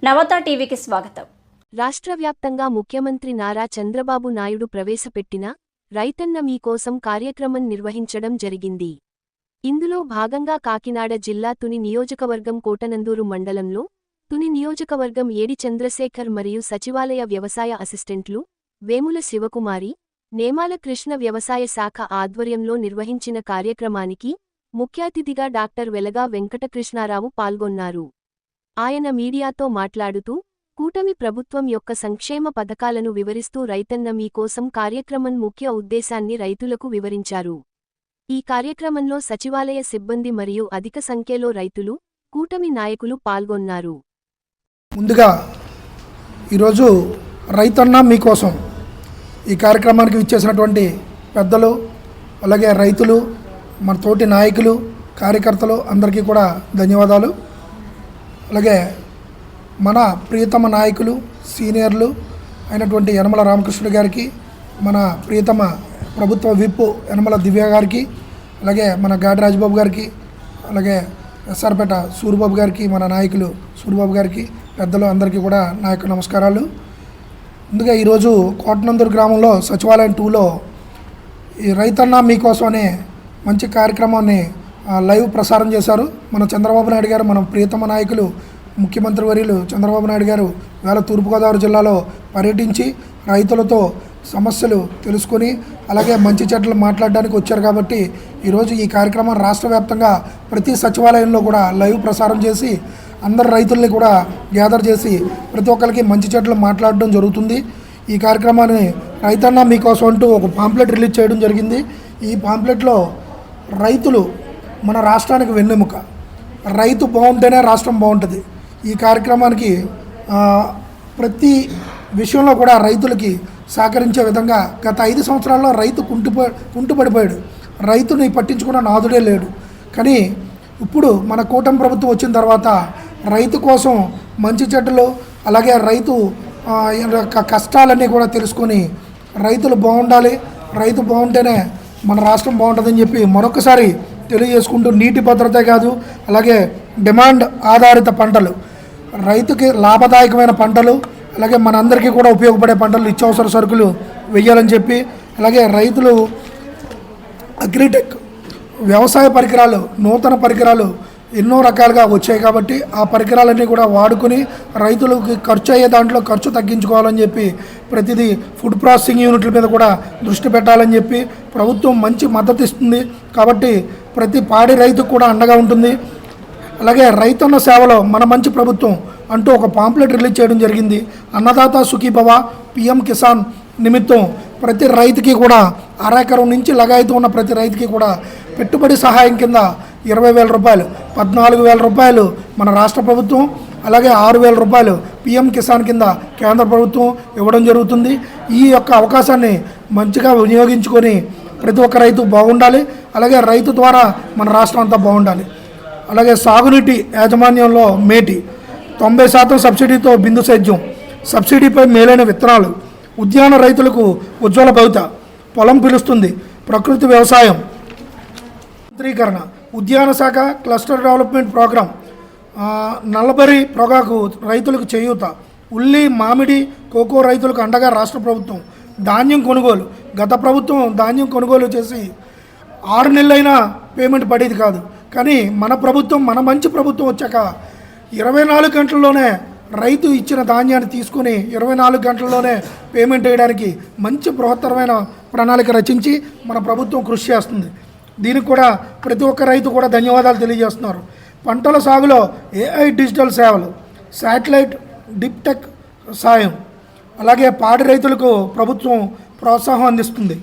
నవత టీవీకి స్వాగతం. రాష్ట్ర వ్యాప్తంగా ముఖ్యమంత్రి నారా చంద్రబాబు నాయుడు ప్రవేశపెట్టిన రైతన్న మీకోసం కార్యక్రమం నిర్వహించడం జరిగింది. ఇందులో భాగంగా కాకినాడ జిల్లా తుని నియోజకవర్గం కోటనందూరు మండలంలో తుని నియోజకవర్గం ఏడి చంద్రశేఖర్ మరియు సచివాలయ వ్యవసాయ అసిస్టెంట్లు వేముల శివకుమారి, నేమాల కృష్ణ వ్యవసాయ శాఖ ఆధ్వర్యంలో నిర్వహించిన కార్యక్రమానికి ముఖ్యాతిథిగా డాక్టర్ వెలగా వెంకటకృష్ణారావు పాల్గొన్నారు. ఆయన మీడియాతో మాట్లాడుతూ కూటమి ప్రభుత్వం యొక్క సంక్షేమ పథకాలను వివరిస్తూ రైతన్న మీకోసం కార్యక్రమం ముఖ్య ఉద్దేశాన్ని రైతులకు వివరించారు. ఈ కార్యక్రమంలో సచివాలయ సిబ్బంది మరియు అధిక సంఖ్యలో రైతులు, కూటమి నాయకులు పాల్గొన్నారు. ముందుగా ఈరోజు రైతన్న మీకోసం ఈ కార్యక్రమానికి విచ్చేసినటువంటి పెద్దలు, అలాగే రైతులు, మన తోటి నాయకులు, కార్యకర్తలు అందరికీ కూడా ధన్యవాదాలు. అలాగే మన ప్రియతమ నాయకులు, సీనియర్లు అయినటువంటి యనమల రామకృష్ణుడు గారికి, మన ప్రియతమ ప్రభుత్వ విప్ యనమల దివ్య గారికి, అలాగే మన గాడి రాజబాబు గారికి, అలాగే ఎస్ఆర్పేట సూరిబాబు గారికి, మన నాయకులు సూరిబాబు గారికి, పెద్దలు అందరికీ కూడా నా యొక్క నమస్కారాలు. ముందుగా ఈరోజు కోటనందూరు గ్రామంలో సచివాలయం 2లో ఈ రైతన్న మీకోసం అనే మంచి కార్యక్రమాన్ని లైవ్ ప్రసారం చేశారు. మన చంద్రబాబు నాయుడు గారు, మన ప్రియతమ నాయకులు ముఖ్యమంత్రి వర్యులు చంద్రబాబు నాయుడు గారు వేళ తూర్పుగోదావరి జిల్లాలో పర్యటించి రైతులతో సమస్యలు తెలుసుకొని అలాగే మంచి చెట్లు మాట్లాడడానికి వచ్చారు. కాబట్టి ఈరోజు ఈ కార్యక్రమం రాష్ట్ర వ్యాప్తంగా ప్రతి సచివాలయంలో కూడా లైవ్ ప్రసారం చేసి అందరు రైతుల్ని కూడా గ్యాదర్ చేసి ప్రతి ఒక్కరికి మంచి చెట్లు మాట్లాడడం జరుగుతుంది. ఈ కార్యక్రమాన్ని రైతన్న మీకోసం అంటూ ఒక పాంప్లెట్ రిలీజ్ చేయడం జరిగింది. ఈ పాంప్లెట్లో రైతులు మన రాష్ట్రానికి వెన్నెముక, రైతు బాగుంటేనే రాష్ట్రం బాగుంటుంది. ఈ కార్యక్రమానికి ప్రతి విషయంలో కూడా రైతులకి సహకరించే విధంగా గత 5 సంవత్సరాల్లో రైతు కుంటుపడిపోయాడు. రైతుని పట్టించుకున్న నాదుడే లేడు. కానీ ఇప్పుడు మన కూటమి ప్రభుత్వం వచ్చిన తర్వాత రైతు కోసం మంచి చెడ్డలు, అలాగే రైతు కష్టాలన్నీ కూడా తెలుసుకొని రైతులు బాగుండాలి, రైతు బాగుంటేనే మన రాష్ట్రం బాగుంటుందని చెప్పి మరొకసారి తెలియజేసుకుంటూ, నీటి భద్రత కాదు, అలాగే డిమాండ్ ఆధారిత పంటలు, రైతుకి లాభదాయకమైన పంటలు, అలాగే మనందరికీ కూడా ఉపయోగపడే పంటలు, నిత్యావసర సరుకులు వెయ్యాలని చెప్పి, అలాగే రైతులు అగ్రిటెక్ వ్యవసాయ పరికరాలు, నూతన పరికరాలు ఎన్నో రకాలుగా వచ్చాయి. కాబట్టి ఆ పరికరాలన్నీ కూడా వాడుకొని రైతులకు ఖర్చు అయ్యే దాంట్లో ఖర్చు తగ్గించుకోవాలని చెప్పి ప్రతిదీ ఫుడ్ ప్రాసెసింగ్ యూనిట్ల మీద కూడా దృష్టి పెట్టాలని చెప్పి ప్రభుత్వం మంచి మద్దతు ఇస్తుంది. కాబట్టి ప్రతి పాడి రైతుకు కూడా అండగా ఉంటుంది. అలాగే రైతన్న సేవలో మన మంచి ప్రభుత్వం అంటూ ఒక పాంప్లెట్ రిలీజ్ చేయడం జరిగింది. అన్నదాత సుఖీభవ పిఎం కిసాన్ నిమిత్తం ప్రతి రైతుకి కూడా అరెకరం నుంచి లగాయతూ ఉన్న ప్రతి రైతుకి కూడా పెట్టుబడి సహాయం కింద 20,000 రూపాయలు, 14,000 రూపాయలు మన రాష్ట్ర ప్రభుత్వం, అలాగే 6,000 రూపాయలు పిఎం కిసాన్ కింద కేంద్ర ప్రభుత్వం ఇవ్వడం జరుగుతుంది. ఈ యొక్క అవకాశాన్ని మంచిగా వినియోగించుకొని ప్రతి ఒక్క రైతు బాగుండాలి, అలాగే రైతు ద్వారా మన రాష్ట్రం అంతా బాగుండాలి. అలాగే సాగునీటి యాజమాన్యంలో మేటి 90% సబ్సిడీతో బిందు సేద్యం, సబ్సిడీపై మేలైన విత్తనాలు, ఉద్యాన రైతులకు ఉజ్వల భవిత, పొలం పిలుస్తుంది, ప్రకృతి వ్యవసాయం చిత్రీకరణ, ఉద్యాన శాఖ క్లస్టర్ డెవలప్మెంట్ ప్రోగ్రాం, నల్లబరి పొగాకు రైతులకు చేయూత, ఉల్లి, మామిడి, కోకో రైతులకు అండగా రాష్ట్ర ప్రభుత్వం, ధాన్యం కొనుగోలు, గత ప్రభుత్వం ధాన్యం కొనుగోలు చేసి 6 నెలలైనా పేమెంట్ పడేది కాదు. కానీ మన ప్రభుత్వం, మన మంచి ప్రభుత్వం వచ్చాక 24 గంటల్లోనే రైతు ఇచ్చిన ధాన్యాన్ని తీసుకుని 24 గంటల్లోనే పేమెంట్ వేయడానికి మంచి బృహత్తరమైన ప్రణాళిక రచించి మన ప్రభుత్వం కృషి చేస్తుంది. దీనికి కూడా ప్రతి ఒక్క రైతు కూడా ధన్యవాదాలు తెలియజేస్తున్నారు. పంటల సాగులో AI డిజిటల్ సేవలు, శాటిలైట్ డిప్ టెక్ సాయం, అలాగే పాడి రైతులకు ప్రభుత్వం ప్రోత్సాహం అందిస్తుంది.